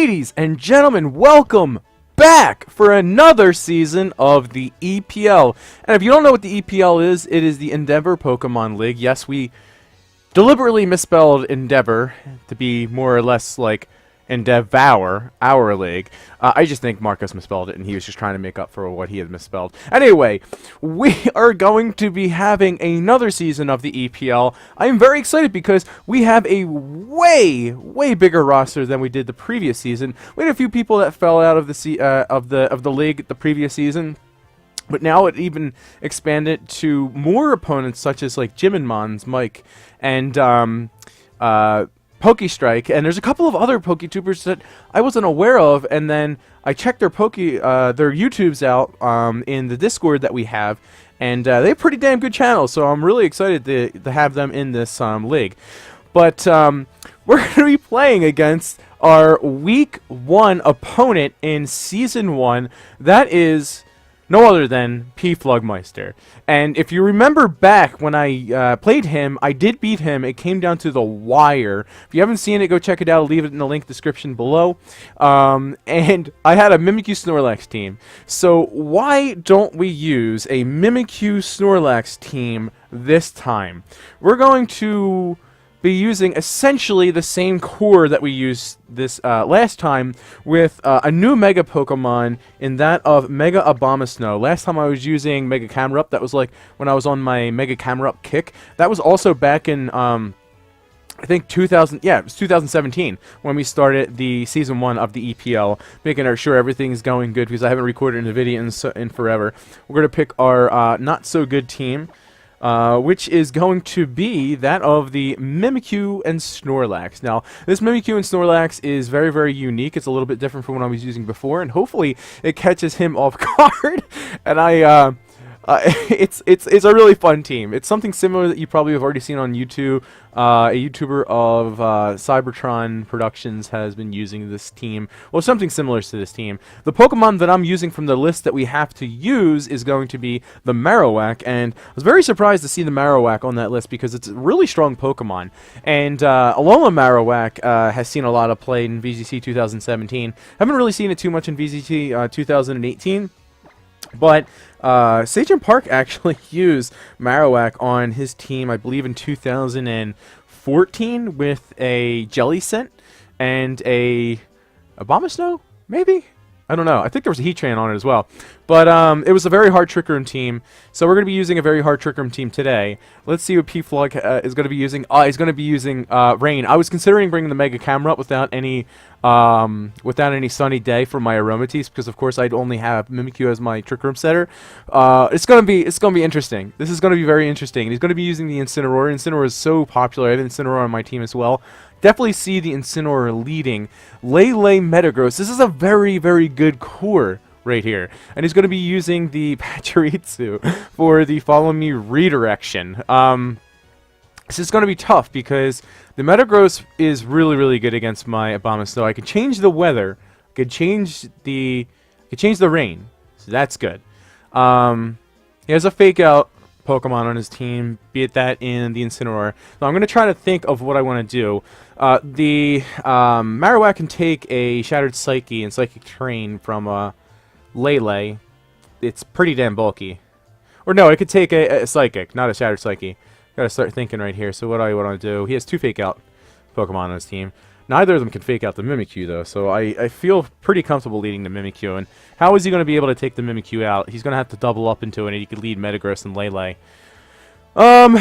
Ladies and gentlemen, welcome back for another season of the EPL. And if you don't know what the EPL is, it is the Endeavour Pokemon League. Yes, we deliberately misspelled Endeavour to be more or less like Endeavour, our league. I just think Marcus misspelled it, and he was just trying to make up for what he had misspelled. Anyway, we are going to be having another season of the EPL. I am very excited because we have a way bigger roster than we did the previous season. We had a few people that fell out of the league the previous season. But now it even expanded to more opponents, such as like Jim and Mons, Mike, and Pokestrike, and there's a couple of other PokeTubers that I wasn't aware of, and then I checked their YouTubes out in the Discord that we have, and they have pretty damn good channels, so I'm really excited to have them in this league. But we're going to be playing against our Week 1 opponent in Season 1. That is no other than Pflugmeister. And if you remember back when I played him, I did beat him. It came down to the wire. If you haven't seen it, go check it out. I'll leave it in the link description below. And I had a Mimikyu Snorlax team. So why don't we use a Mimikyu Snorlax team this time? We're going to be using essentially the same core that we used this last time, with a new Mega Pokemon in that of Mega Abomasnow. Last time I was using Mega Camerupt. That was like when I was on my Mega Camerupt kick. That was also back in I think 2000. Yeah, it was 2017 when we started the Season 1 of the EPL, making sure everything's going good because I haven't recorded a video in forever. We're gonna pick our not so good team, which is going to be that of the Mimikyu and Snorlax. Now, this Mimikyu and Snorlax is very unique. It's a little bit different from what I was using before, and hopefully it catches him off guard. And it's a really fun team. It's something similar that you probably have already seen on YouTube. A YouTuber of Cybertron Productions has been using this team. Well, something similar to this team. The Pokemon that I'm using from the list that we have to use is going to be the Marowak, and I was very surprised to see the Marowak on that list because it's a really strong Pokemon. And Alola Marowak has seen a lot of play in VGC 2017. Haven't really seen it too much in VGC 2018. But Sachem Park actually used Marowak on his team, I believe, in 2014 with a Jellicent and a Abomasnow, maybe? I don't know. I think there was a Heatran on it as well. But it was a very hard Trick Room team, so we're going to be using a very hard Trick Room team today. Let's see what Pflug is going to be using. He's going to be using Rain. I was considering bringing the Mega Camerupt without any Sunny Day for my Aromatisse, because of course I'd only have Mimikyu as my Trick Room setter. It's gonna be interesting. This is gonna be very interesting. And he's gonna be using the Incineroar. Incineroar is so popular. I have Incineroar on my team as well. Definitely see the Incineroar leading. Lele Metagross. This is a very good core right here. And he's going to be using the Pachirisu for the Follow Me redirection. This is going to be tough because the Metagross is really good against my Abomasnow. I can change the weather. I could change the rain. So that's good. He has a Fake Out Pokemon on his team, be it that in the Incineroar. So I'm going to try to think of what I want to do. The Marowak can take a Shattered Psyche and Psychic Terrain from Lele. It's pretty damn bulky. Or no, it could take a Psychic, not a Shattered Psyche. Gotta start thinking right here. So what do I want to do? He has two Fake Out Pokemon on his team. Neither of them can Fake Out the Mimikyu, though, so I feel pretty comfortable leading the Mimikyu. And how is he going to be able to take the Mimikyu out? He's going to have to double up into it, and he could lead Metagross and Lele. I'm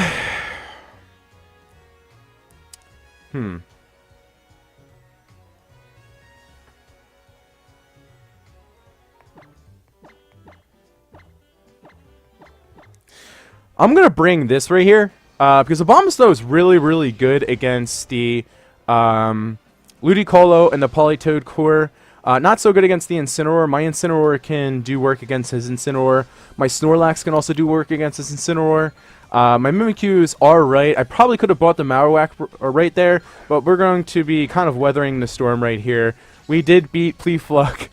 going to bring this right here, because Abomasnow is really good against the Ludicolo and the Politoed core. Not so good against the Incineroar. My Incineroar can do work against his Incineroar. My Snorlax can also do work against his Incineroar. My Mimikyus are right. I probably could have bought the Marowak right there, but we're going to be kind of weathering the storm right here. We did beat Pflug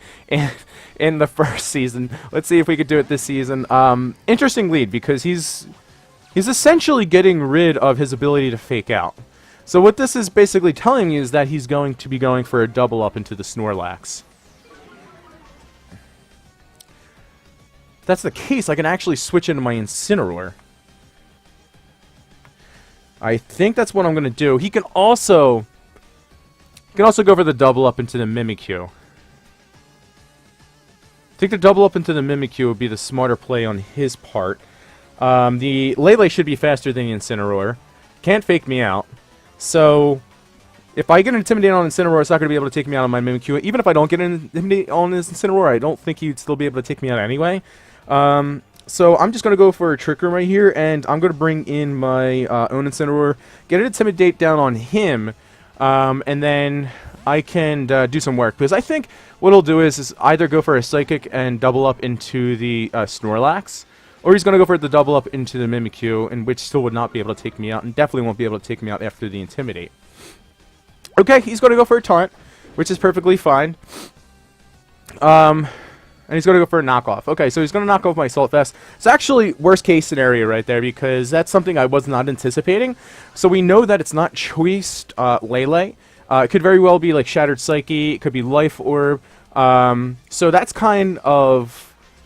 in the first season. Let's see if we could do it this season. Interesting lead because he's essentially getting rid of his ability to Fake Out. So what this is basically telling me is that he's going to be going for a double up into the Snorlax. If that's the case, I can actually switch into my Incineroar. I think that's what I'm going to do. He can also go for the double up into the Mimikyu. I think the double up into the Mimikyu would be the smarter play on his part. The Lele should be faster than the Incineroar. Can't fake me out. So, if I get an Intimidate on Incineroar, it's not going to be able to take me out on my Mimikyu. Even if I don't get an Intimidate on this Incineroar, I don't think he'd still be able to take me out anyway. So I'm just going to go for a Trick Room right here, and I'm going to bring in my own Incineroar, get an Intimidate down on him, and then I can do some work. Because I think what he'll do is either go for a Psychic and double up into the Snorlax, or he's going to go for the double up into the Mimikyu, and which still would not be able to take me out, and definitely won't be able to take me out after the Intimidate. Okay, he's going to go for a Taunt, which is perfectly fine. And he's going to go for a knockoff. Okay, so he's going to knock off my Assault Vest. It's actually worst case scenario right there, because that's something I was not anticipating. So we know that it's not choiced Lele. It could very well be like Shattered Psyche. It could be Life Orb. So that's kind of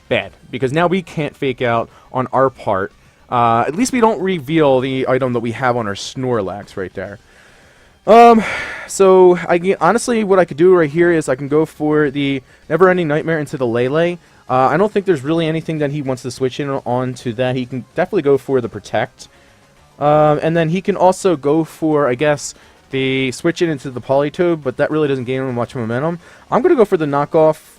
bad, because now we can't fake out on our part. At least we don't reveal the item that we have on our Snorlax right there. So honestly, what I could do right here is I can go for the Never-Ending Nightmare into the Lele. I don't think there's really anything that he wants to switch in on to that. He can definitely go for the Protect. And then he can also go for, I guess, the switch in into the Politoed, but that really doesn't gain him much momentum. I'm going to go for the knockoff.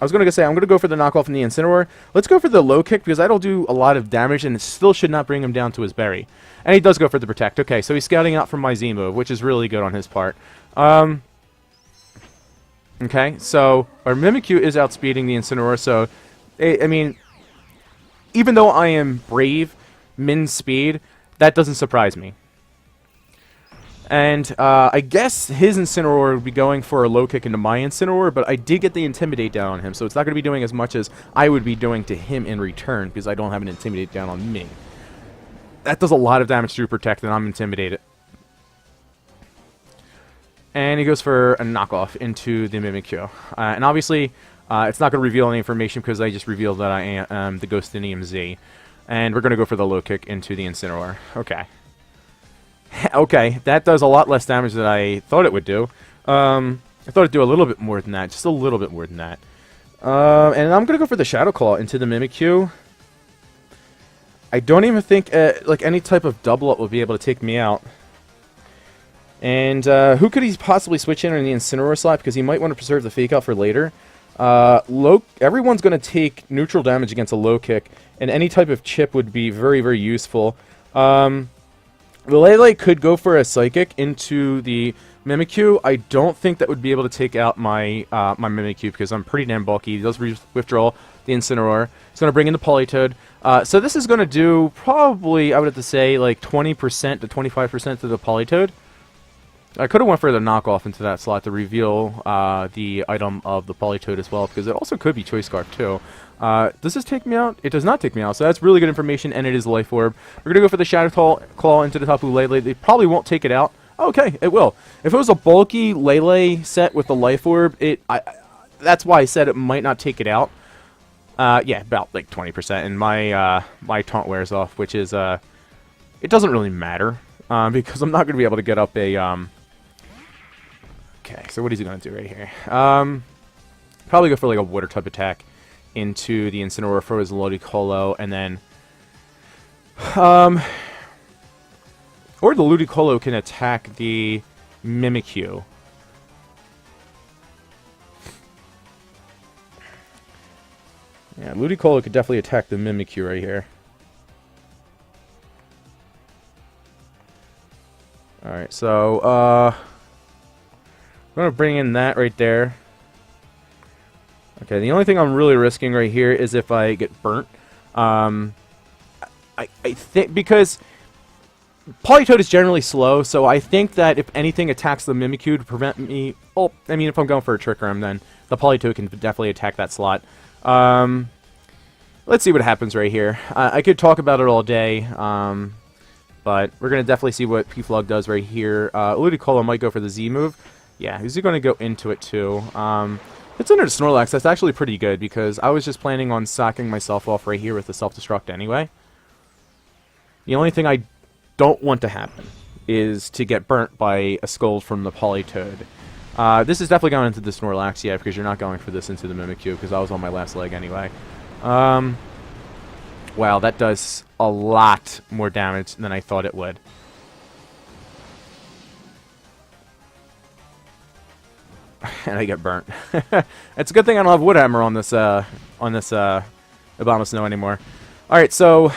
I was going to say, I'm going to go for the knockoff in the Incineroar. Let's go for the low kick, because that'll do a lot of damage, and it still should not bring him down to his berry. And he does go for the Protect. Okay, so he's scouting out from my Z move, which is really good on his part. Okay, so our Mimikyu is outspeeding the Incineroar, so, I mean, even though I am Brave, min speed, that doesn't surprise me. And I guess his Incineroar would be going for a low kick into my Incineroar, but I did get the Intimidate down on him, so it's not going to be doing as much as I would be doing to him in return, because I don't have an Intimidate down on me. That does a lot of damage through Protect, and I'm intimidated. And he goes for a knockoff into the Mimikyu. And obviously, it's not going to reveal any information, because I just revealed that I am the Ghostinium Z. And we're going to go for the low kick into the Incineroar. Okay. Okay, that does a lot less damage than I thought it would do. I thought it'd do a little bit more than that, just a little bit more than that. And I'm going to go for the Shadow Claw into the Mimikyu. I don't even think like any type of double up would be able to take me out. And who could he possibly switch in the Incineroar slot, because he might want to preserve the Fake Out for later. Everyone's going to take neutral damage against a low kick, and any type of chip would be very, very useful. The Lele could go for a Psychic into the Mimikyu. I don't think that would be able to take out my my Mimikyu, because I'm pretty damn bulky. He does withdraw the Incineroar. It's going to bring in the Politoed. So this is going to do probably, I would have to say, like 20% to 25% to the Politoed. I could have went for the knockoff into that slot to reveal the item of the Politoed as well, because it also could be Choice Scarf too. Does this take me out? It does not take me out, so that's really good information, and it is Life Orb. We're going to go for the Shadow Claw into the Tapu Lele. They probably won't take it out. Okay, it will. If it was a bulky Lele set with the Life Orb, that's why I said it might not take it out. Yeah, about like 20%, and my taunt wears off, which is, it doesn't really matter, because I'm not going to be able to get up a, okay, so what is he going to do right here? Probably go for like a Water type attack into the Incineroar for his Ludicolo, and then or the Ludicolo can attack the Mimikyu. Yeah, Ludicolo could definitely attack the Mimikyu right here. Alright, so I'm going to bring in that right there. Okay, the only thing I'm really risking right here is if I get burnt. I think, because Politoed is generally slow, so I think that if anything attacks the Mimikyu to prevent me... Oh, I mean, if I'm going for a Trick Room, then the Politoed can definitely attack that slot. Let's see what happens right here. I could talk about it all day, But we're going to definitely see what Pflug does right here. Ludicolo might go for the Z move. Yeah, he's going to go into it too. It's under the Snorlax. That's actually pretty good because I was just planning on sacking myself off right here with the self-destruct anyway. The only thing I don't want to happen is to get burnt by a Scold from the Politoed. This is definitely going into the Snorlax, yeah, because you're not going for this into the Mimikyu because I was on my last leg anyway. Wow, that does a lot more damage than I thought it would. And I get burnt. It's a good thing I don't have Wood Hammer on this Abomasnow anymore. Alright, so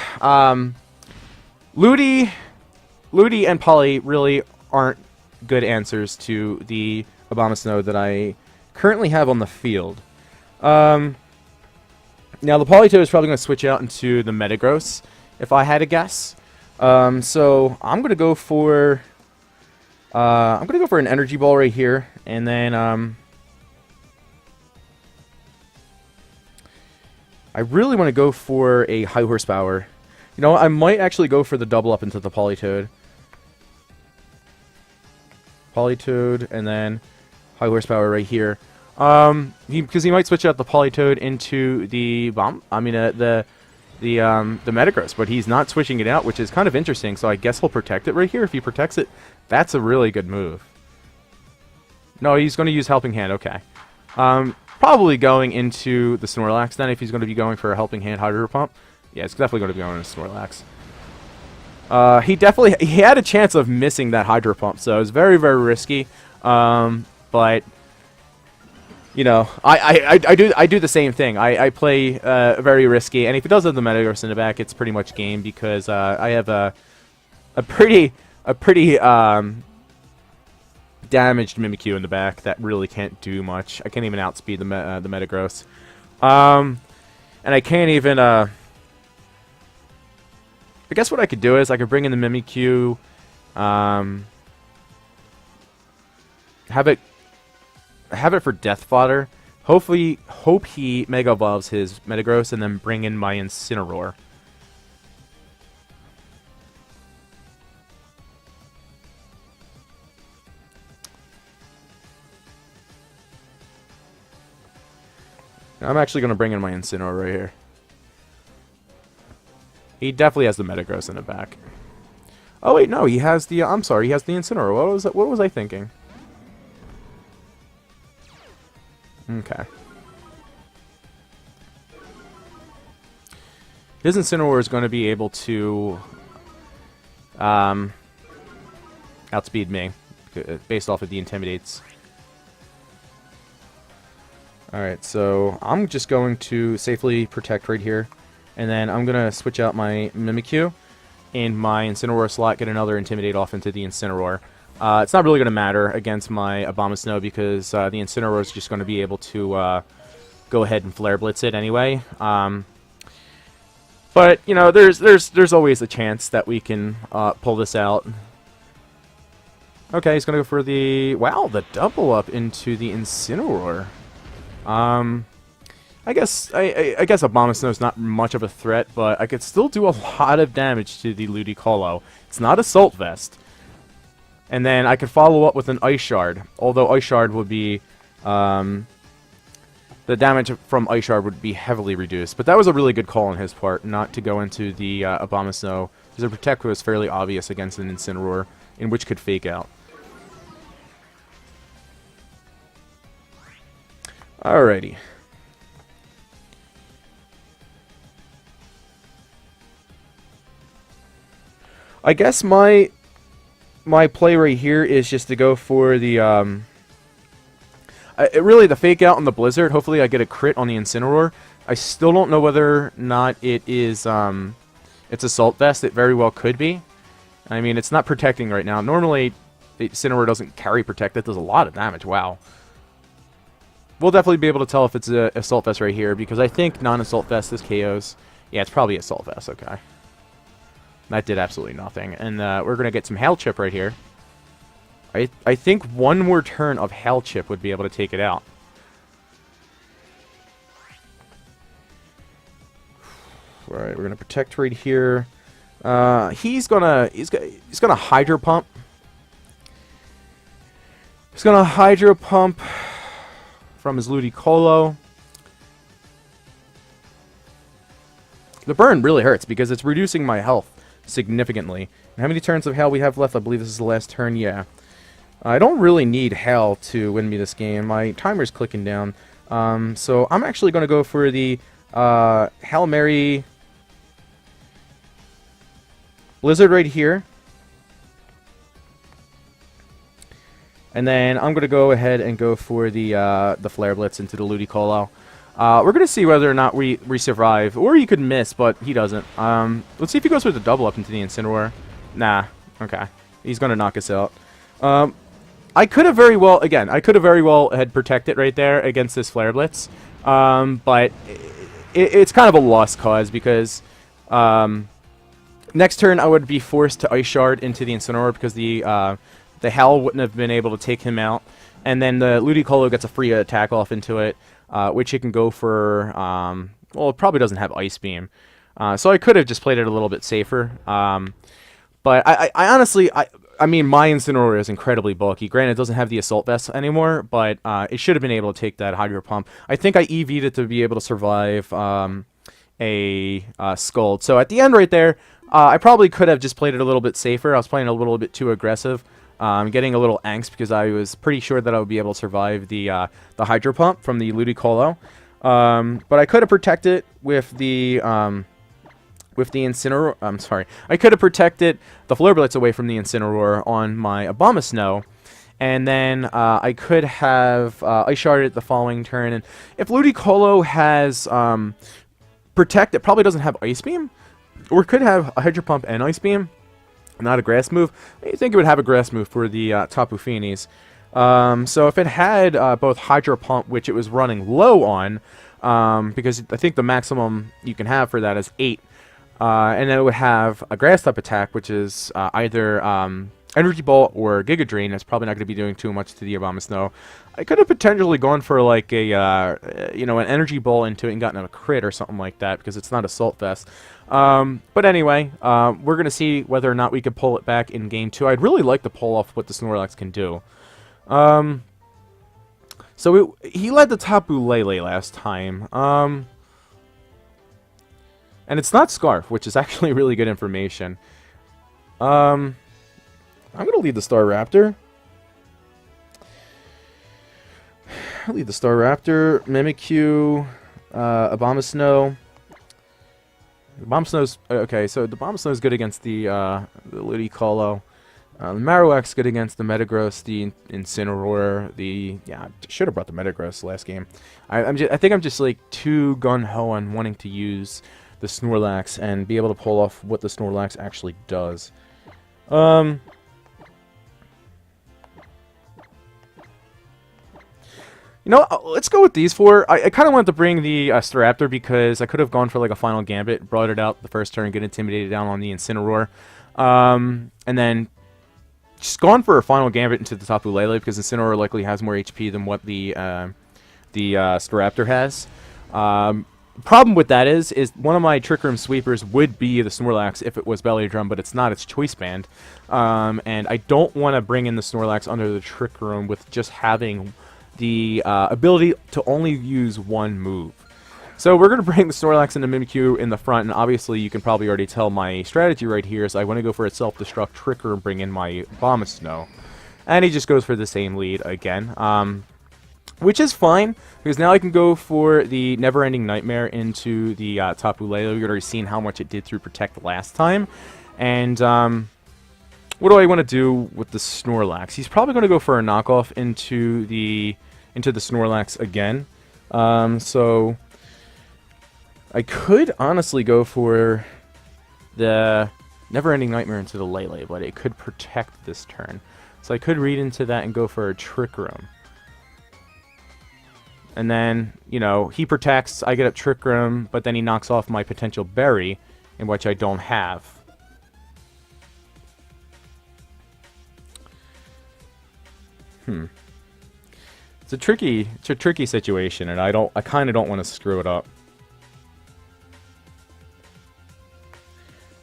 Ludi and Poly really aren't good answers to the Abomasnow that I currently have on the field. Now the Politoed is probably going to switch out into the Metagross, if I had to guess. So I'm going to go for an Energy Ball right here, and then I really want to go for a High Horsepower. You know, I might actually go for the double up into the Politoed. Politoed, and then High Horsepower right here. Because he might switch out the Politoed into the the Metagross, but he's not switching it out, which is kind of interesting. So I guess he'll protect it right here. If he protects it, that's a really good move. No, he's going to use Helping Hand. Okay. Probably going into the Snorlax then if he's going to be going for a Helping Hand Hydro Pump. Yeah, it's definitely going to be going into Snorlax. He had a chance of missing that Hydro Pump, so it was very, very risky. But you know, I do the same thing. I play very risky, and if he does have the Metagross in the back, it's pretty much game because I have a pretty damaged Mimikyu in the back that really can't do much. I can't even outspeed the Metagross, and I can't even. I guess what I could do is I could bring in the Mimikyu, have it for Death Fodder. Hope he Mega Evolves his Metagross and then bring in my Incineroar. I'm actually going to bring in my Incineroar right here. He definitely has the Metagross in the back. Oh wait, no, he has the. I'm sorry, he has the Incineroar. What was I thinking? Okay. His Incineroar is going to be able to outspeed me based off of the Intimidates. Alright, so I'm just going to safely protect right here. And then I'm going to switch out my Mimikyu in my Incineroar slot, get another Intimidate off into the Incineroar. It's not really going to matter against my Abomasnow because the Incineroar is just going to be able to go ahead and Flare Blitz it anyway. But, you know, there's always a chance that we can pull this out. Okay, he's going to go for the... Wow, the double up into the Incineroar. I guess Abomasnow is not much of a threat, but I could still do a lot of damage to the Ludicolo. It's not Assault Vest. And then I could follow up with an Ice Shard, although Ice Shard would be... the damage from Ice Shard would be heavily reduced. But that was a really good call on his part, not to go into the Abomasnow, because the Protect was fairly obvious against an Incineroar, in which could Fake Out. Alrighty. I guess my play right here is just to go for the really the Fake Out on the Blizzard. Hopefully I get a crit on the Incineroar. I still don't know whether or not it is it's Assault Vest. It very well could be. I mean, it's not protecting right now. Normally the Incineroar doesn't carry Protect. That does a lot of damage. Wow. We'll definitely be able to tell if it's a Assault Vest right here because I think non-Assault Vest is KOs. Yeah, it's probably Assault Vest. Okay. That did absolutely nothing. And we're going to get some Hail Chip right here. I think one more turn of Hail Chip would be able to take it out. Alright, we're going to protect right here. He's gonna Hydro Pump. He's gonna Hydro Pump from his Ludicolo. The burn really hurts because it's reducing my health significantly. And how many turns of Hail we have left? I believe this is the last turn. Yeah. I don't really need Hail to win me this game. My timer's clicking down. So I'm actually going to go for the Hail Mary Blizzard right here. And then I'm going to go ahead and go for the Flare Blitz into the Ludicolo. We're going to see whether or not we survive. Or he could miss, but he doesn't. Let's see if he goes for the double up into the Incineroar. Nah. Okay. He's going to knock us out. I could have very well, again, had protected right there against this Flare Blitz. But it's kind of a lost cause because next turn I would be forced to Ice Shard into the Incineroar because the Hell wouldn't have been able to take him out. And then the Ludicolo gets a free attack off into it, which it can go for, well, it probably doesn't have Ice Beam. So I could have just played it a little bit safer. But I honestly, I mean, my Incineroar is incredibly bulky. Granted, it doesn't have the Assault Vest anymore, but it should have been able to take that Hydro Pump. I think I EV'd it to be able to survive a Scald. So at the end right there, I probably could have just played it a little bit safer. I was playing a little bit too aggressive. Getting a little angst because I was pretty sure that I would be able to survive the Hydro Pump from the Ludicolo. But I could have protected with the Incineroar. I'm sorry. I could have protected the Flare Blitz away from the Incineroar on my Abomasnow. And then I could have Ice Sharded the following turn. And if Ludicolo has Protect, it probably doesn't have Ice Beam. Or it could have a Hydro Pump and Ice Beam. Not a Grass move. I think it would have a Grass move for the Tapu Finis. So if it had both Hydro Pump, which it was running low on, because I think the maximum you can have for that is 8. And then it would have a Grass type attack, which is either Energy Bolt or Giga Drain. That's probably not going to be doing too much to the Abomasnow. I could have potentially gone for like a an Energy Bolt into it and gotten a crit or something like that because it's not Assault Vest. But anyway, we're going to see whether or not we could pull it back in Game 2. I'd really like to pull off what the Snorlax can do. So he led the Tapu Lele last time. And it's not Scarf, which is actually really good information. I'm going to lead the Staraptor. I'll lead the Staraptor, Mimikyu, Abomasnow. Abomasnow's okay, so the Abomasnow is good against the Ludicolo. The Marowak's good against the Metagross, the Incineroar, should have brought the Metagross last game. I think I'm just like too gung-ho on wanting to use the Snorlax and be able to pull off what the Snorlax actually does. You know, let's go with these four. I kind of wanted to bring the Staraptor because I could have gone for like a Final Gambit, brought it out the first turn, get intimidated down on the Incineroar, and then just gone for a Final Gambit into the Tapu Lele because Incineroar likely has more HP than what the Staraptor has. Problem with that is one of my Trick Room sweepers would be the Snorlax if it was Belly Drum, but it's not. It's Choice Band, and I don't want to bring in the Snorlax under the Trick Room with just having the ability to only use one move. So we're going to bring the Snorlax and the Mimikyu in the front, and obviously you can probably already tell my strategy right here is I want to go for a Self-Destruct Trigger and bring in my Abomasnow. And he just goes for the same lead again, which is fine, because now I can go for the Never-Ending Nightmare into the Tapu Lele. We've already seen how much it did through Protect last time. And what do I want to do with the Snorlax? He's probably going to go for a knockoff into the Snorlax again. So I could honestly go for the Never-Ending Nightmare into the Lele, but it could protect this turn. So I could read into that and go for a Trick Room. And then, you know, he protects, I get up Trick Room, but then he knocks off my potential Berry, in which I don't have. It's a tricky situation, and I kind of don't want to screw it up.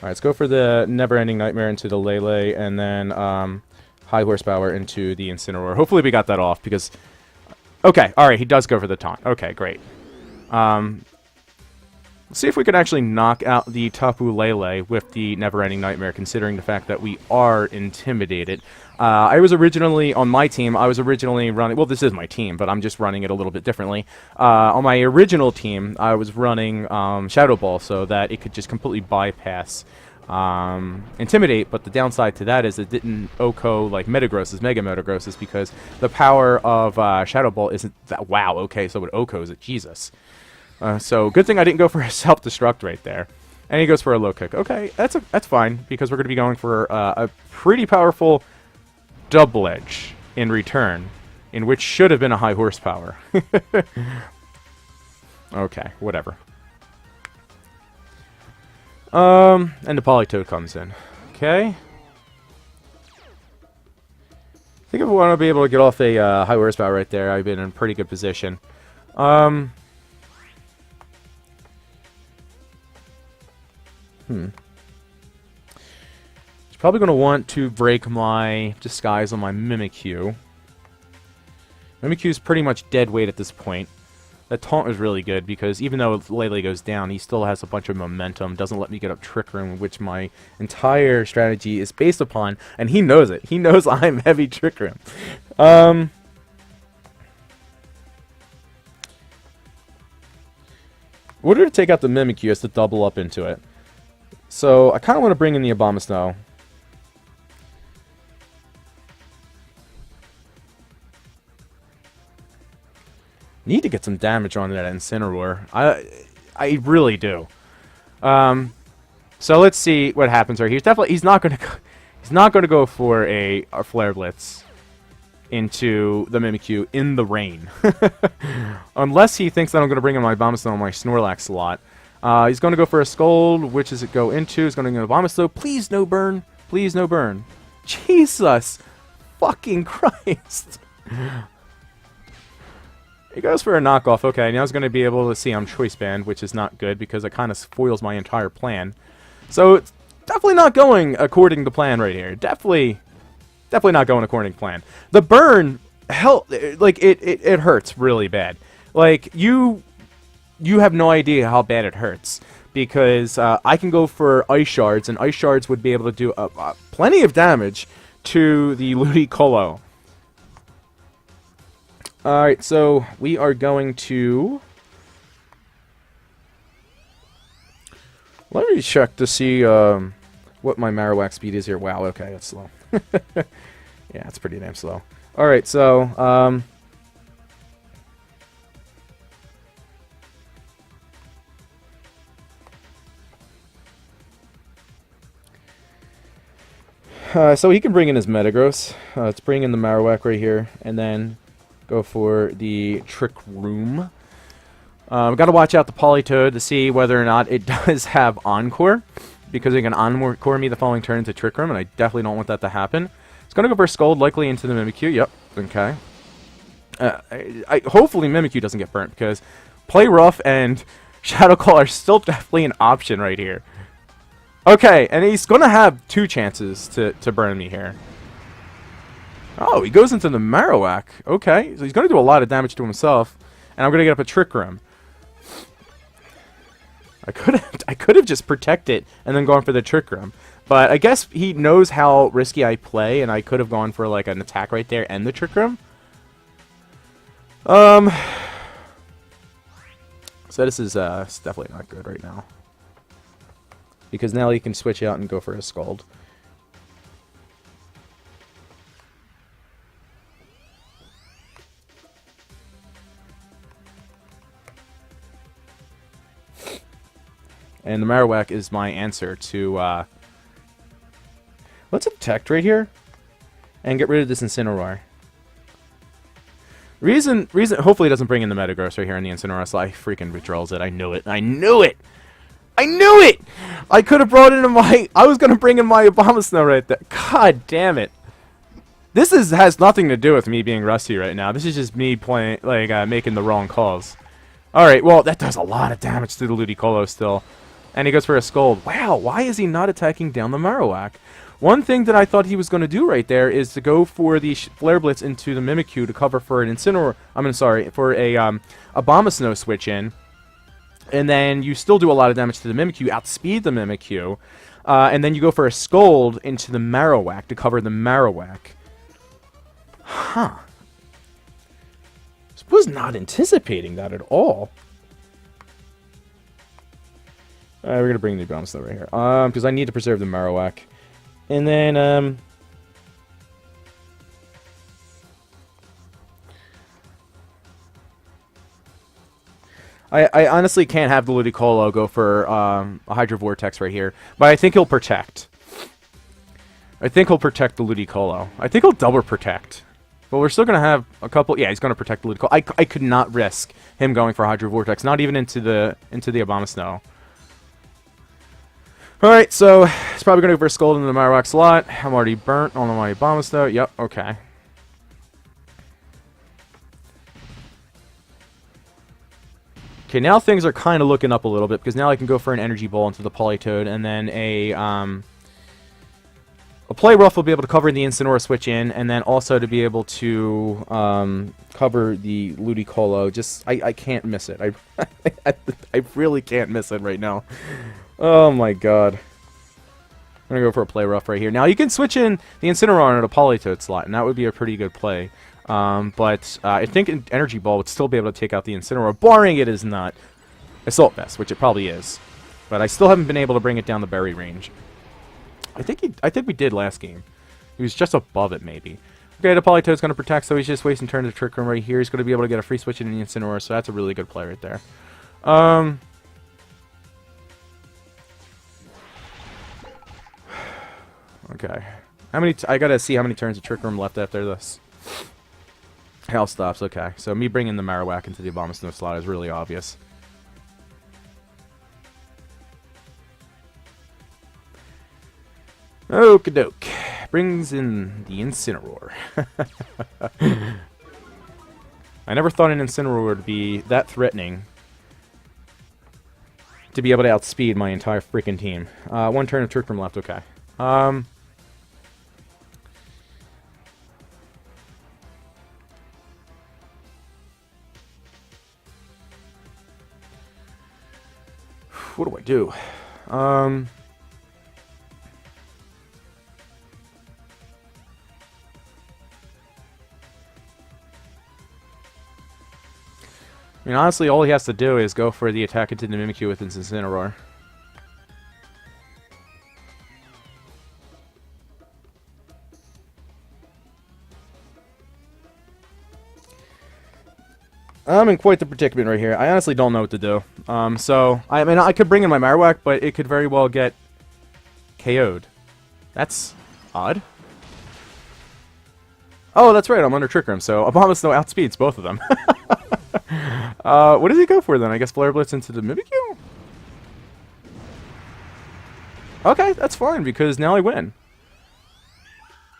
Alright, let's go for the Never-Ending Nightmare into the Lele, and then High Horsepower into the Incineroar. Hopefully we got that off, because... Okay, alright, he does go for the taunt. Okay, great. Let's see if we can actually knock out the Tapu Lele with the Never-Ending Nightmare, considering the fact that we are intimidated. I was originally, on my team, I was originally running... Well, this is my team, but I'm just running it a little bit differently. On my original team, I was running Shadow Ball so that it could just completely bypass Intimidate, but the downside to that is it didn't OHKO like Metagross's, Mega Metagross's, because the power of Shadow Ball isn't that... Wow, okay, so it OHKOs it. Jesus. So good thing I didn't go for a self-destruct right there. And he goes for a low kick. Okay, that's fine, because we're going to be going for a pretty powerful double edge in return, in which should have been a high horsepower. Okay, whatever. And the Politoed comes in. Okay. I think if we want to be able to get off a high horsepower right there, I've been in a pretty good position. He's probably going to want to break my disguise on my Mimikyu. Mimikyu's pretty much dead weight at this point. That taunt was really good because even though Lele goes down, he still has a bunch of momentum, doesn't let me get up Trick Room, which my entire strategy is based upon, and he knows it. He knows I'm heavy Trick Room. In order to take out the Mimikyu, has to double up into it. So I kind of want to bring in the Abomasnow. Need to get some damage on that Incineroar. I really do. So let's see what happens here. He's not going to go for a Flare Blitz into the Mimikyu in the rain. Unless he thinks that I'm going to bring in my Abomasnow on my Snorlax slot. He's going to go for a Scold. Which does it go into? He's going to go Abomasnow. Please no burn. Please no burn. Jesus fucking Christ. He goes for a knockoff. Okay, now he's going to be able to see I'm Choice Band, which is not good because it kind of spoils my entire plan. So it's definitely not going according to plan right here. Definitely not going according to plan. The burn, hell, like it hurts really bad. Like you have no idea how bad it hurts because I can go for Ice Shards, and Ice Shards would be able to do plenty of damage to the Ludicolo. Alright, so we are going to... Let me check to see what my Marowak speed is here. Wow, okay, that's slow. Yeah, it's pretty damn slow. Alright, so... so he can bring in his Metagross. Let's bring in the Marowak right here, and then... go for the Trick Room. We've got to watch out the Politoed to see whether or not it does have Encore, because it can Encore me the following turn into Trick Room, and I definitely don't want that to happen. It's going to go for Scold, likely into the Mimikyu. Yep, okay. Hopefully Mimikyu doesn't get burnt, because Play Rough and Shadow Claw are still definitely an option right here. Okay, and he's going to have two chances to burn me here. Oh, he goes into the Marowak. Okay, so he's going to do a lot of damage to himself, and I'm going to get up a Trick Room. I could have just protected and then gone for the Trick Room, but I guess he knows how risky I play, and I could have gone for like an attack right there and the Trick Room. So this is definitely not good right now, because now he can switch out and go for a Scald. And the Marowak is my answer to, let's protect right here and get rid of this Incineroar. Reason, hopefully it doesn't bring in the Metagross right here in the Incineroar, so I freaking withdraws it. I knew it. I knew it! I knew it! I could have brought in I was going to bring in my Abomasnow right there. God damn it. This has nothing to do with me being rusty right now. This is just me playing, like, making the wrong calls. Alright, well, that does a lot of damage to the Ludicolo still. And he goes for a Scold. Wow, why is he not attacking down the Marowak? One thing that I thought he was going to do right there is to go for the Flare Blitz into the Mimikyu to cover for an Incineroar. For a Abomasnow switch in. And then you still do a lot of damage to the Mimikyu, outspeed the Mimikyu. And then you go for a Scold into the Marowak to cover the Marowak. Huh. I was not anticipating that at all. We're going to bring the Abomasnow right here. Because I need to preserve the Marowak. And then, I honestly can't have the Ludicolo go for a Hydro Vortex right here. But I think he'll protect. I think he'll protect the Ludicolo. I think he'll double protect. But we're still going to have a couple... Yeah, he's going to protect the Ludicolo. I could not risk him going for Hydro Vortex. Not even into the Abomasnow. Alright, so he's probably going to go for a Scold into the Marowak slot. I'm already burnt on my Abomasnow. Yep, okay. Okay, now things are kind of looking up a little bit, because now I can go for an Energy Ball into the Politoed, and then a Play Rough will be able to cover the Incineroar switch in, and then also to be able to cover the Ludicolo. Just, I can't miss it. I really can't miss it right now. Oh my god. I'm going to go for a Play Rough right here. Now, you can switch in the Incineroar into a Politoed slot, and that would be a pretty good play. But I think an Energy Ball would still be able to take out the Incineroar, barring it is not Assault Vest, which it probably is. But I still haven't been able to bring it down the berry range. I think we did last game. He was just above it, maybe. Okay, the Politoed's going to protect, so he's just wasting turn to Trick Room right here. He's going to be able to get a free switch in the Incineroar, so that's a really good play right there. Okay. I gotta see how many turns of Trick Room left after this. Hell stops, okay. So me bringing the Marowak into the Abomasnow slot is really obvious. Okie doke. Brings in the Incineroar. I never thought an Incineroar would be that threatening to be able to outspeed my entire freaking team. One turn of Trick Room left, okay. What do I do? I mean, honestly, all he has to do is go for the attack into the Mimikyu with his Incineroar. I'm in quite the predicament right here. I honestly don't know what to do. So, I mean, I could bring in my Marowak, but it could very well get KO'd. That's odd. Oh, that's right, I'm under Trick Room, so Abomasnow outspeeds both of them. What does he go for then? I guess Flare Blitz into the Mimikyu? Okay, that's fine, because now I win.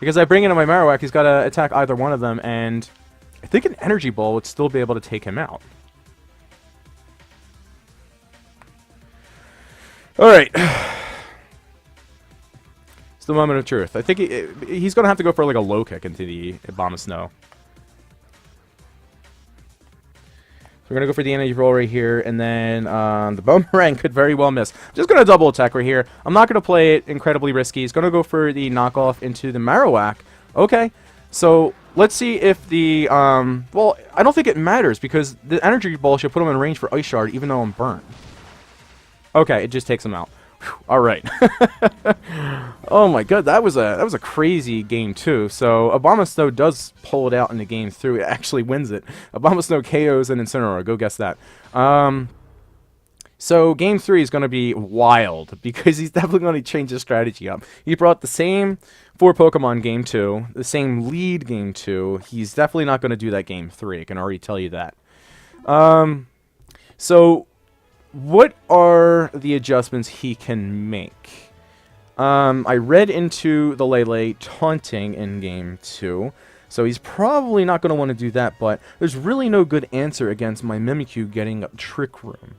Because I bring in my Marowak, he's got to attack either one of them, and I think an Energy Ball would still be able to take him out. Alright. It's the moment of truth. I think he's going to have to go for like a low kick into the Abomasnow. So we're going to go for the energy roll right here, and then the Boomerang could very well miss. I'm just going to double attack right here. I'm not going to play it incredibly risky. He's going to go for the knockoff into the Marowak. Okay, so let's see if the, well, I don't think it matters, because the energy ball should put him in range for Ice Shard, even though I'm burnt. Okay, it just takes him out. All right. Oh my god, that was a crazy game too. So Abomasnow does pull it out in the game through. It actually wins it. Abomasnow KOs an Incineroar. Go guess that. So game 3 is going to be wild, because he's definitely going to change his strategy up. He brought the same 4 Pokemon game 2, the same lead game 2. He's definitely not going to do that game 3. I can already tell you that. So what are the adjustments he can make? I read into the Lele taunting in game 2, so he's probably not going to want to do that, but there's really no good answer against my Mimikyu getting a Trick Room.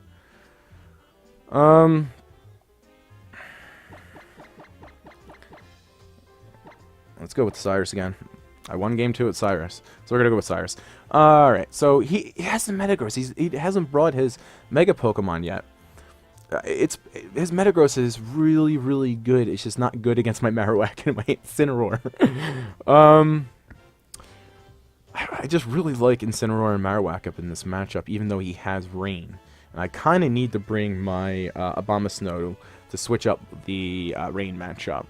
Let's go with Cyrus again. I won game 2 with Cyrus, so we're gonna go with Cyrus. Alright, so he has the Metagross. He hasn't brought his Mega Pokemon yet. His Metagross is really, really good. It's just not good against my Marowak and my Incineroar. I just really like Incineroar and Marowak up in this matchup, even though he has Rain. And I kind of need to bring my Abomasnow to switch up the Rain matchup.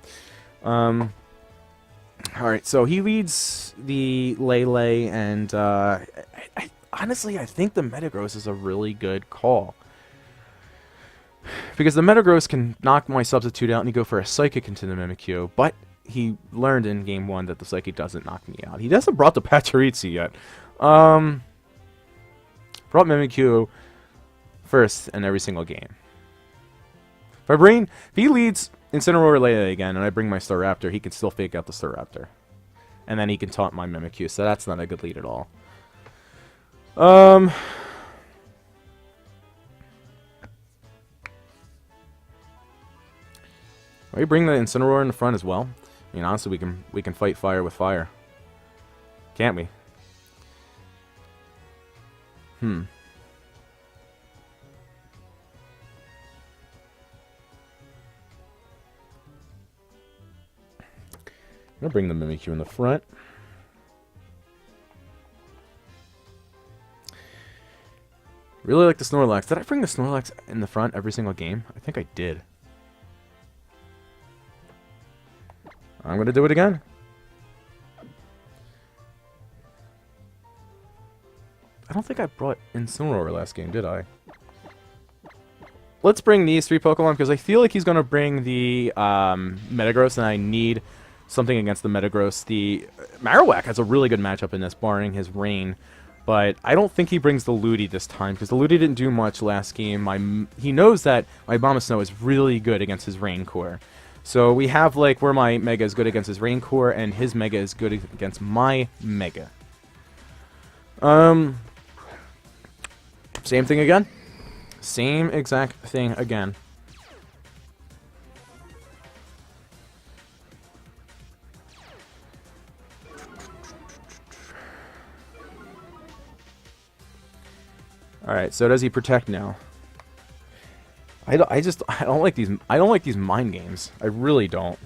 Alright, so he leads the Lele, and honestly, I think the Metagross is a really good call. Because the Metagross can knock my Substitute out and he go for a Psychic into the Mimikyu, but he learned in Game 1 that the Psychic doesn't knock me out. He hasn't brought the Pachirisu yet. Brought Mimikyu first in every single game. If he leads Incineroar Lele again and I bring my Staraptor, he can still fake out the Staraptor. And then he can taunt my Mimikyu, so that's not a good lead at all. We bring the Incineroar in the front as well. I mean, honestly, we can fight fire with fire, can't we? I'm gonna bring the Mimikyu in the front. Really like the Snorlax. Did I bring the Snorlax in the front every single game? I think I did. I'm going to do it again. I don't think I brought Incineroar last game, did I? Let's bring these 3 Pokemon, because I feel like he's going to bring the Metagross, and I need something against the Metagross. The Marowak has a really good matchup in this, barring his Rain. But I don't think he brings the Ludi this time, because the Ludi didn't do much last game. He knows that my Abomasnow is really good against his Rain Core. So we have, like, where my Mega is good against his Rain Core, and his Mega is good against my Mega. Same thing again. Same exact thing again. Alright, so does he protect now? I don't like these mind games. I really don't.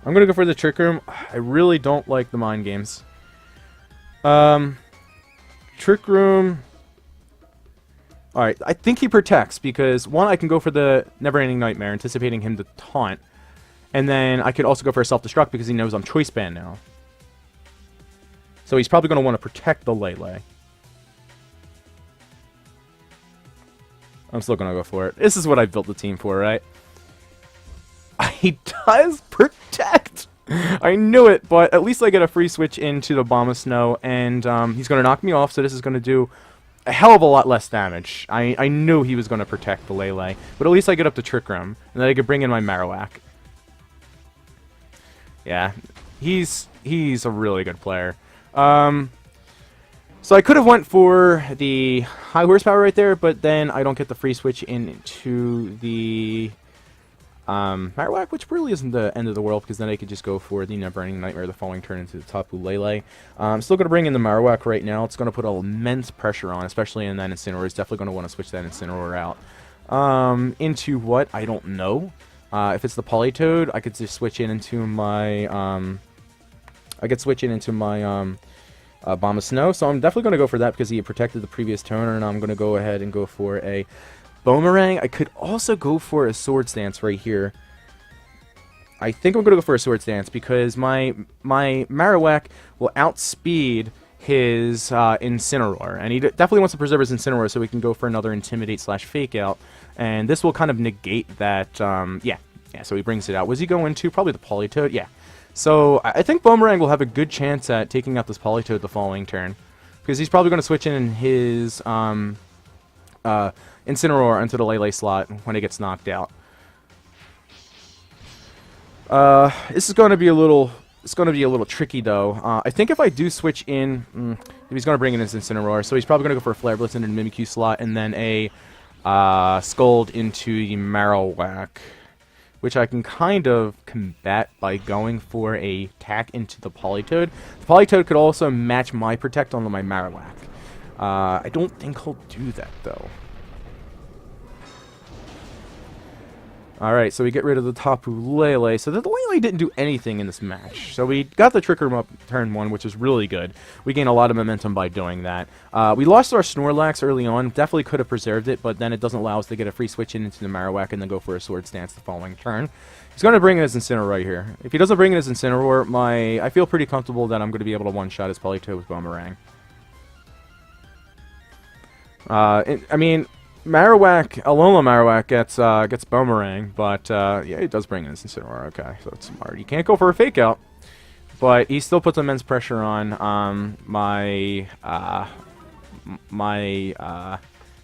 I'm gonna go for the Trick Room. I really don't like the mind games. Trick Room. Alright, I think he protects because, one, I can go for the Never-Ending Nightmare, anticipating him to taunt. And then I could also go for a Self-Destruct because he knows I'm Choice Band now. So he's probably going to want to protect the Lele. I'm still going to go for it. This is what I built the team for, right? He does protect! I knew it, but at least I get a free switch into the Abomasnow, and he's going to knock me off, so this is going to do a hell of a lot less damage. I knew he was going to protect the Lele, but at least I get up to Trick Room, and then I could bring in my Marowak. Yeah, he's a really good player. So I could have went for the high horsepower right there, but then I don't get the free switch into the Marowak, which really isn't the end of the world, because then I could just go for the Never-Ending Nightmare the following turn into the Tapu Lele. I'm still going to bring in the Marowak right now. It's going to put immense pressure on, especially in that Incineroar. He's definitely going to want to switch that Incineroar out. Into what? I don't know. If it's the Politoed, I could just switch into my Abomasnow, so I'm definitely going to go for that because he had protected the previous turn, and I'm going to go ahead and go for a Boomerang. I could also go for a Swords Dance right here. I think I'm going to go for a Swords Dance because my Marowak will outspeed his Incineroar, and he definitely wants to preserve his Incineroar so we can go for another Intimidate/Fake Out, and this will kind of negate that, yeah, so he brings it out. Was he going to? Probably the Politoed, yeah. So I think Boomerang will have a good chance at taking out this Politoed the following turn, because he's probably going to switch in his Incineroar into the Lele slot when it gets knocked out. This is going to be a little... It's going to be a little tricky, though. I think if I do switch in... he's going to bring in his Incineroar, so he's probably going to go for a Flare Blitz into the Mimikyu slot, and then a Scold into the Marowak, which I can kind of combat by going for a attack into the Politoed. The Politoed could also match my Protect on my Marowak. I don't think he'll do that, though. Alright, so we get rid of the Tapu Lele. So the Lele didn't do anything in this match. So we got the Trick Room up turn 1, which is really good. We gained a lot of momentum by doing that. We lost our Snorlax early on. Definitely could have preserved it, but then it doesn't allow us to get a free switch into the Marowak and then go for a Sword Stance the following turn. He's going to bring in his Incineroar right here. If he doesn't bring in his Incineroar, I feel pretty comfortable that I'm going to be able to one-shot his Politoed with Boomerang. I mean, Marowak, Alola Marowak gets Boomerang, but yeah, it does bring in his Incineroar. Okay, so it's smart. You can't go for a Fake Out, but he still puts immense pressure on my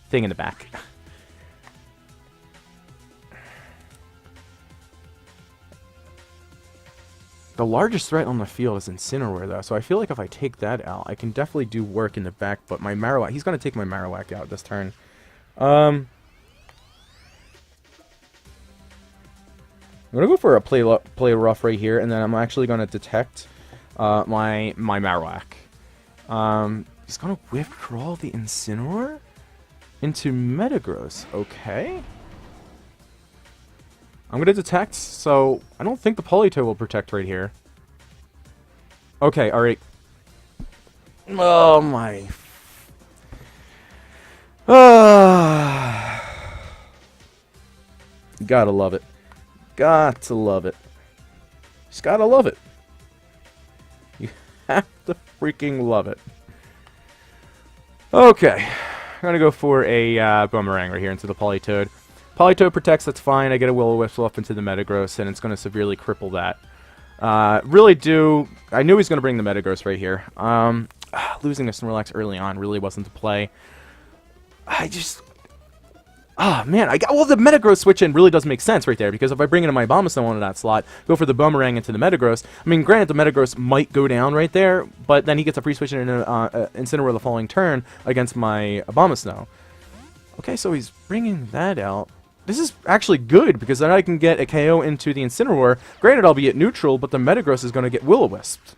thing in the back. The largest threat on the field is Incineroar, though, so I feel like if I take that out, I can definitely do work in the back, but my Marowak, he's going to take my Marowak out this turn. I'm going to go for a play rough right here, and then I'm actually going to detect my Marowak. He's going to withdraw the Incineroar into Metagross. Okay. I'm going to detect, so I don't think the Politoed will protect right here. Okay, alright. Oh my... Gotta love it. Got to love it. Just gotta love it. You have to freaking love it. Okay. I'm gonna go for a Boomerang right here into the Politoed. Politoed protects, that's fine. I get a Will-O-Wisp up into the Metagross, and it's going to severely cripple that. I knew he's going to bring the Metagross right here. Losing a Snorlax early on really wasn't the play. Man, well, the Metagross switch in really does make sense right there, because if I bring in my Abomasnow into that slot, go for the Boomerang into the Metagross, I mean, granted, the Metagross might go down right there, but then he gets a free switch in Incineroar the following turn against my Abomasnow. Okay, so he's bringing that out. This is actually good, because then I can get a KO into the Incineroar. Granted, I'll be at neutral, but the Metagross is going to get Will-O-Wisped.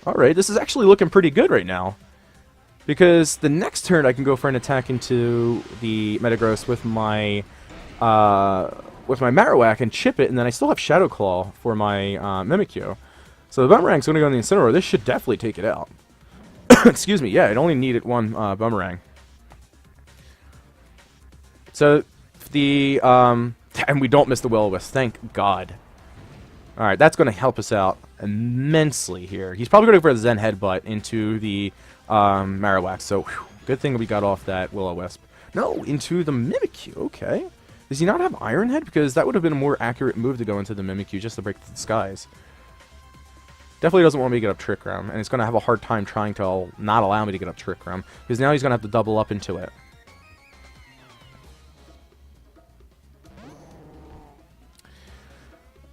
Alright, this is actually looking pretty good right now. Because the next turn I can go for an attack into the Metagross with my Marowak and chip it, and then I still have Shadow Claw for my Mimikyu. So the Boomerang's going to go in the Incineroar. This should definitely take it out. Excuse me, yeah, it only needed one Boomerang. So, and we don't miss the Will-O-Wisp, thank God. Alright, that's going to help us out immensely here. He's probably going to go for the Zen Headbutt into the Marowak, so whew, good thing we got off that Will-O-Wisp. No, into the Mimikyu, okay. Does he not have Iron Head? Because that would have been a more accurate move to go into the Mimikyu just to break the skies. Definitely doesn't want me to get up Trick Room, and it's going to have a hard time trying to not allow me to get up Trick Room, because now he's going to have to double up into it.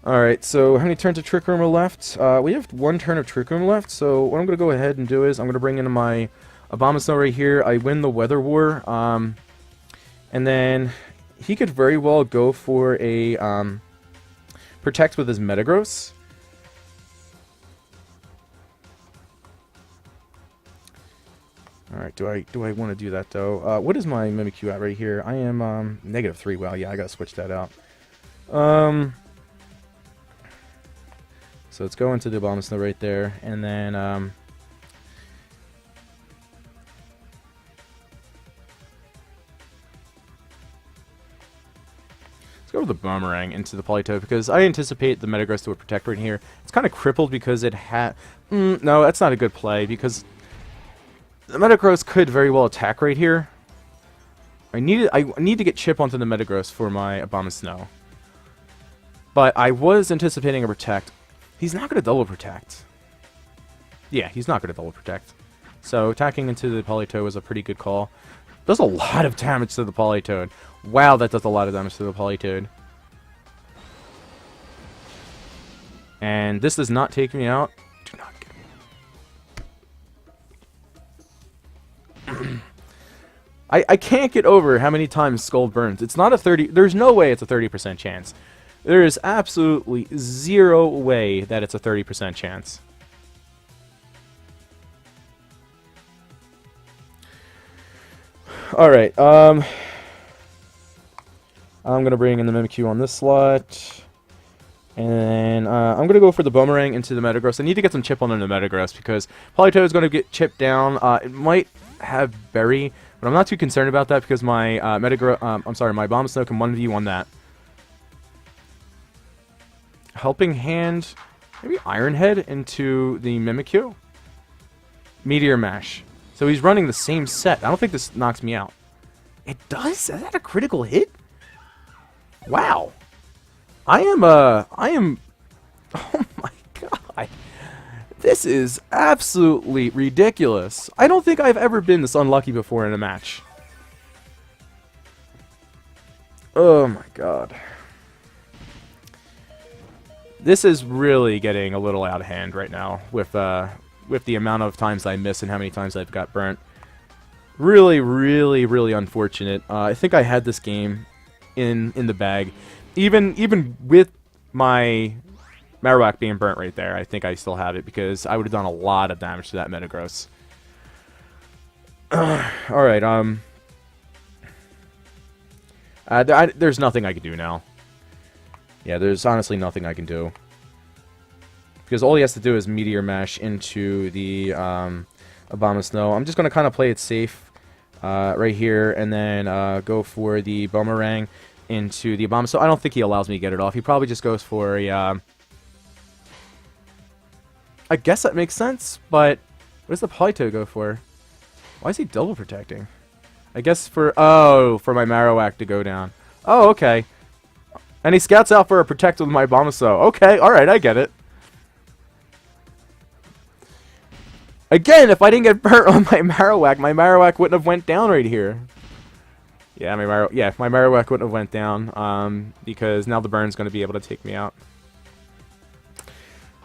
Alright, so how many turns of Trick Room are left? We have one turn of Trick Room left, so what I'm going to go ahead and do is I'm going to bring in my Abomasnow right here. I win the Weather War, and then he could very well go for a Protect with his Metagross. Alright, do I want to do that, though? What is my Mimikyu at right here? I am -3. Well, yeah, I got to switch that out. So let's go into the Abomasnow right there, and then let's go with the Boomerang into the Politoed, because I anticipate the Metagross to protect right here. It's kind of crippled because it had... no, that's not a good play, because the Metagross could very well attack right here. I need to get Chip onto the Metagross for my Abomasnow. But I was anticipating a Protect. He's not going to double protect. Yeah, he's not going to double protect. So attacking into the Politoed was a pretty good call. Does a lot of damage to the Politoed. Wow, that does a lot of damage to the Politoed. And this does not take me out. Do not get me. I can't get over how many times Skull burns. It's not a 30... There's no way it's a 30% chance. There is absolutely zero way that it's a 30% chance. Alright, I'm going to bring in the Mimikyu on this slot. And then I'm going to go for the Boomerang into the Metagross. I need to get some chip on the Metagross because Politoed is going to get chipped down. It might have Berry, but I'm not too concerned about that because my my Abomasnow can 1v1 that. Helping Hand, maybe Iron Head into the Mimikyu. Meteor Mash. So he's running the same set. I don't think this knocks me out. It does? Is that a critical hit? Wow. I am, oh my god. This is absolutely ridiculous. I don't think I've ever been this unlucky before in a match. Oh my god. This is really getting a little out of hand right now with the amount of times I miss and how many times I've got burnt. Really, really, really unfortunate. I think I had this game in the bag. Even with my Marowak being burnt right there, I think I still have it because I would have done a lot of damage to that Metagross. Alright, there's nothing I can do now. Yeah, there's honestly nothing I can do. Because all he has to do is Meteor Mash into the Abomasnow. I'm just going to kind of play it safe right here and then go for the Boomerang into the Abomasnow. I don't think he allows me to get it off. He probably just goes for a... I guess that makes sense, but what does the Politoed go for? Why is he double protecting? I guess for... Oh, for my Marowak to go down. Oh, okay. And he scouts out for a protect with my Abomasnow. Okay, alright, I get it. Again, if I didn't get burnt on my Marowak wouldn't have went down right here. Yeah, my Marowak wouldn't have went down, because now the burn's going to be able to take me out.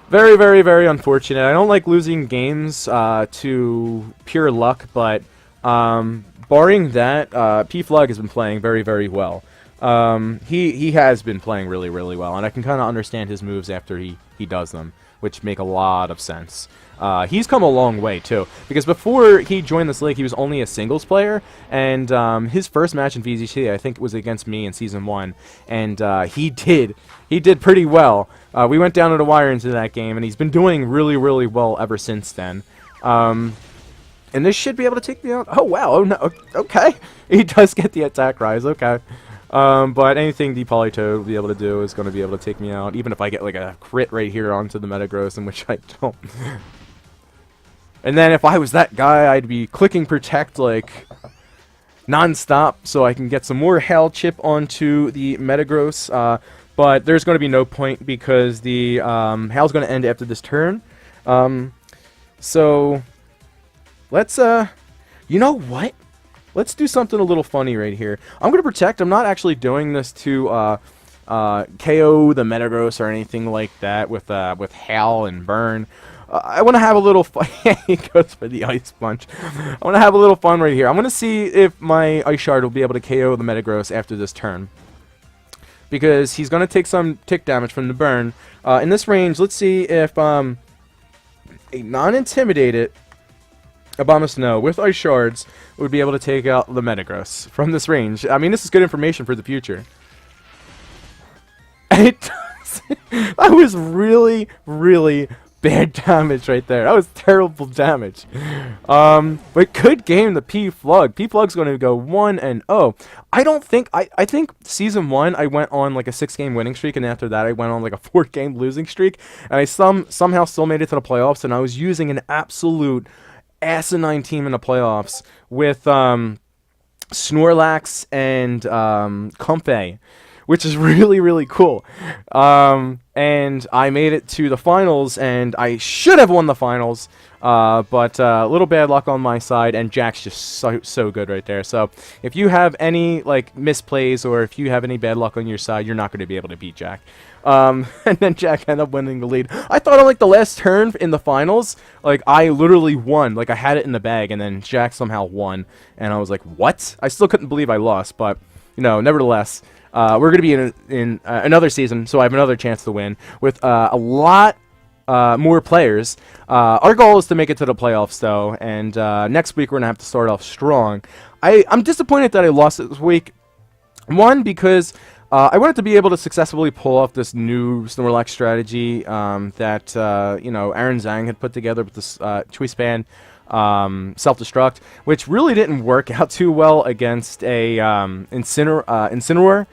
Very, very, very unfortunate. I don't like losing games to pure luck, but barring that, Pflug has been playing very, very well. He has been playing really, really well, and I can kind of understand his moves after he does them, which make a lot of sense. He's come a long way, too, because before he joined this league, he was only a singles player, and his first match in VZT, I think, was against me in Season 1, and he did pretty well. We went down to the wire into that game, and he's been doing really, really well ever since then. And this should be able to take me out. Oh, wow. Oh, no. Okay. He does get the attack rise. Okay. But anything the Politoed will be able to do is going to be able to take me out, even if I get like a crit right here onto the Metagross, in which I don't. And then if I was that guy, I'd be clicking Protect like non-stop so I can get some more Hail Chip onto the Metagross. But there's going to be no point because the Hail's going to end after this turn. So let's, you know what? Let's do something a little funny right here. I'm going to Protect. I'm not actually doing this to KO the Metagross or anything like that with Hail and Burn. I want to have a little fun. He goes for the Ice Punch. I want to have a little fun right here. I'm going to see if my Ice Shard will be able to KO the Metagross after this turn. Because he's going to take some tick damage from the Burn. In this range, let's see if a non-intimidated Abomasnow with Ice Shards would be able to take out the Metagross from this range. I mean, this is good information for the future. And it does. That was really, really bad damage right there. That was terrible damage. But good game, the Pflug. Pflug's going to go 1-0. I think Season 1, I went on like a 6-game winning streak, and after that I went on like a 4-game losing streak, and I somehow still made it to the playoffs, and I was using an absolute asinine team in the playoffs with Snorlax and Comfey. which is really, really cool. And I made it to the finals, and I should have won the finals, but a little bad luck on my side, and Jack's just so good right there. So if you have any like misplays, or if you have any bad luck on your side, you're not going to be able to beat Jack. And then Jack ended up winning the lead. I thought on like the last turn in the finals, like I literally won. Like I had it in the bag, and then Jack somehow won, and I was like, what? I still couldn't believe I lost, but nevertheless, we're going to be in another season, so I have another chance to win with a lot more players. Our goal is to make it to the playoffs, though, and next week we're going to have to start off strong. I'm disappointed that I lost this week. One, because I wanted to be able to successfully pull off this new Snorlax strategy that Aaron Zhang had put together with this Choice-Band self-destruct, which really didn't work out too well against a Incineroar.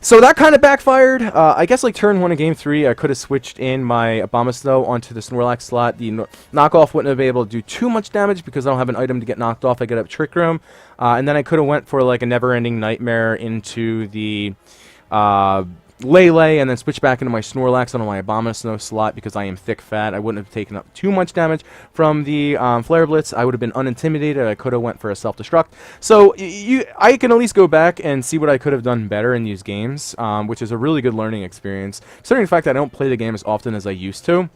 So that kind of backfired. I guess like turn 1 of game 3, I could have switched in my Abomasnow onto the Snorlax slot. The knockoff wouldn't have been able to do too much damage because I don't have an item to get knocked off. I get up Trick Room. And then I could have went for like a never-ending Nightmare into the Lele, and then switch back into my Snorlax on my Abomasnow slot because I am thick fat. I wouldn't have taken up too much damage from the Flare Blitz. I would have been unintimidated. I could have went for a self-destruct. So I can at least go back and see what I could have done better in these games, which is a really good learning experience, considering the fact that I don't play the game as often as I used to.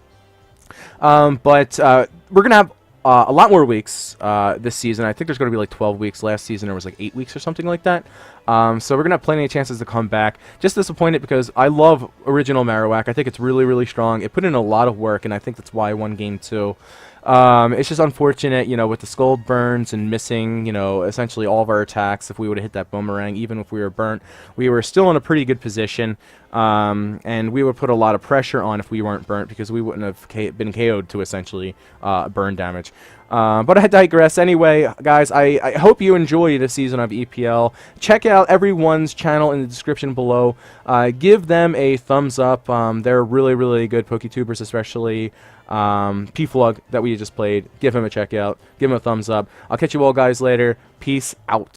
But we're going to have a lot more weeks this season. I think there's going to be like 12 weeks. Last season there was like 8 weeks or something like that. So we're going to have plenty of chances to come back. Just disappointed because I love original Marowak. I think it's really, really strong. It put in a lot of work, and I think that's why I won game 2. It's just unfortunate, with the skull burns and missing, essentially all of our attacks. If we would have hit that boomerang, even if we were burnt, we were still in a pretty good position. And we would put a lot of pressure on if we weren't burnt, because we wouldn't have been KO'd to essentially burn damage. But I digress. Anyway, guys, I hope you enjoy this season of EPL. Check out everyone's channel in the description below. Give them a thumbs up. They're really, really good PokeTubers, especially Pflug that we just played. Give him a check out. Give him a thumbs up. I'll catch you all guys later. Peace out.